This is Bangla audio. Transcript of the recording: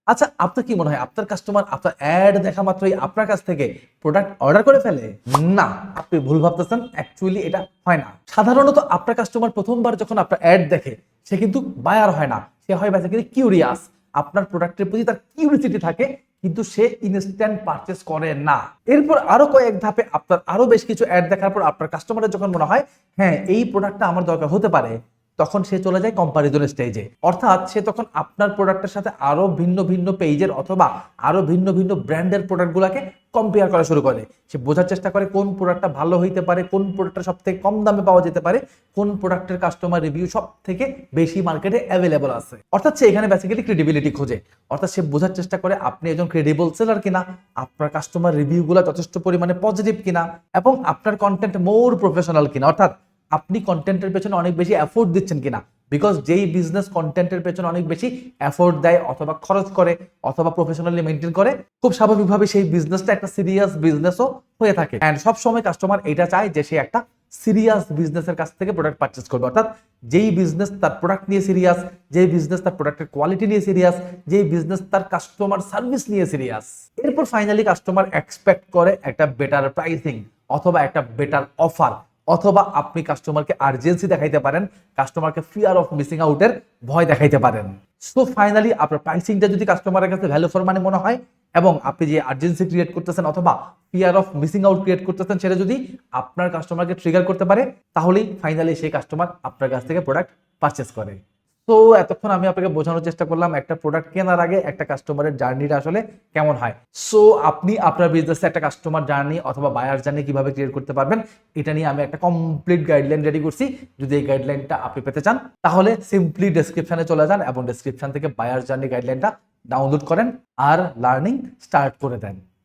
আচ্ছা, আপনার কি মনে হয় আপনার কাস্টমার আপনার অ্যাড দেখা মাত্রই আপনার কাছ থেকে প্রোডাক্ট অর্ডার করে ফেলে? না, আপনি ভুল ভাবতেছেন। অ্যাকচুয়ালি এটা হয় না। সাধারণত আপনার কাস্টমার প্রথমবার যখন আপনার অ্যাড দেখে সে কিন্তু বায়ার হয় না, সে হয় বেসিক্যালি কিউরিয়াস। আপনার প্রোডাক্টের প্রতি তার কিউরিসিটি থাকে, কিন্তু সে ইনস্ট্যান্ট পারচেস করে না। এরপর আরো কয়েক ধাপে আপনার আরো বেশ কিছু অ্যাড দেখার পর আপনার কাস্টমারের যখন মনে হয় হ্যাঁ এই প্রোডাক্টটা আমার দরকার হতে পারে, তখন সে চলে যায় কম্পারিজন স্টেজে। অর্থাৎ সে তখন আপনার প্রোডাক্টের সাথে আরো ভিন্ন ভিন্ন পেজের অথবা আরো ভিন্ন ভিন্ন ব্র্যান্ডের প্রোডাক্টগুলোকে কম্পেয়ার করা শুরু করে। সে বোঝার চেষ্টা করে কোন প্রোডাক্টটা ভালো হইতে পারে, কোন প্রোডাক্টটা সব থেকে কম দামে পাওয়া যেতে পারে, কোন প্রোডাক্টের কাস্টমার রিভিউ সব থেকে বেশি মার্কেটে অ্যাভেলেবল আছে। অর্থাৎ সে এখানে বেসিক্যালি ক্রেডিবিলিটি খোঁজে। অর্থাৎ সে বোঝার চেষ্টা করে আপনি একজন ক্রেডিবল সেলার কিনা, আপনার কাস্টমার রিভিউগুলো যথেষ্ট পরিমাণে পজিটিভ কিনা, এবং আপনার কন্টেন্ট মোর প্রফেশনাল কিনা। অর্থাৎ আপনি কন্টেন্টের পেছনে অনেক বেশি এফোর্ট দিচ্ছেন কিনা। বিকজ যেই বিজনেস কন্টেন্টের পেছনে অনেক বেশি এফোর্ট দেয় অথবা খরচ করে অথবা প্রফেশনালি মেনটেন করে, খুব স্বাভাবিকভাবে সেই বিজনেসটা একটা সিরিয়াস বিজনেসও হয়ে থাকে। অ্যান্ড সবসময় কাস্টমার এটা চায় যে সে একটা সিরিয়াস বিজনেসের কাছ থেকে প্রোডাক্ট পারচেস করবে। অর্থাৎ যেই বিজনেস তার প্রোডাক্ট নিয়ে সিরিয়াস, যেই বিজনেস তার প্রোডাক্টের কোয়ালিটি নিয়ে সিরিয়াস, যেই বিজনেস তার কাস্টমার সার্ভিস নিয়ে সিরিয়াস। এরপর ফাইনালি কাস্টমার এক্সপেক্ট করে একটা বেটার প্রাইসিং অথবা একটা বেটার অফার, অথবা আপনি কাস্টমারকে আর্জেন্সি দেখাইতে পারেন, কাস্টমারকে ফিয়ার অফ মিসিং আউটের ভয় দেখাইতে পারেন। সো ফাইনালি আপনার প্রাইসিংটা যদি কাস্টমারের কাছে ভ্যালু ফর মানি মনে হয় এবং আপনি যে আর্জেন্সি ক্রিয়েট করতেছেন অথবা fear of missing out create করতেছেন সেটা যদি আপনার কাস্টমারকে ট্রিগার করতে পারে, তাহলেই ফাইনালি সেই কাস্টমার আপনার কাছ থেকে প্রোডাক্ট পারচেস করে। তো এতক্ষণ আমি আপনাকে বোঝানোর চেষ্টা করলাম একটা প্রোডাক্ট কেনার আগে একটা কাস্টমারের জার্নিটা আসলে কেমন হয়। সো আপনি আপনার বিজনেসে একটা কাস্টমার জার্নি অথবা বায়ার জার্নি কিভাবে ক্রিয়েট করতে পারবেন, এটা নিয়ে আমি একটা কমপ্লিট গাইডলাইন রেডি করছি। যদি এই গাইডলাইনটা আপনি পেতে চান তাহলে সিম্পলি ডেসক্রিপশনে চলে যান এবং ডেসক্রিপশন থেকে বায়ার জার্নি গাইডলাইনটা ডাউনলোড করেন আর লার্নিং স্টার্ট করে দেন।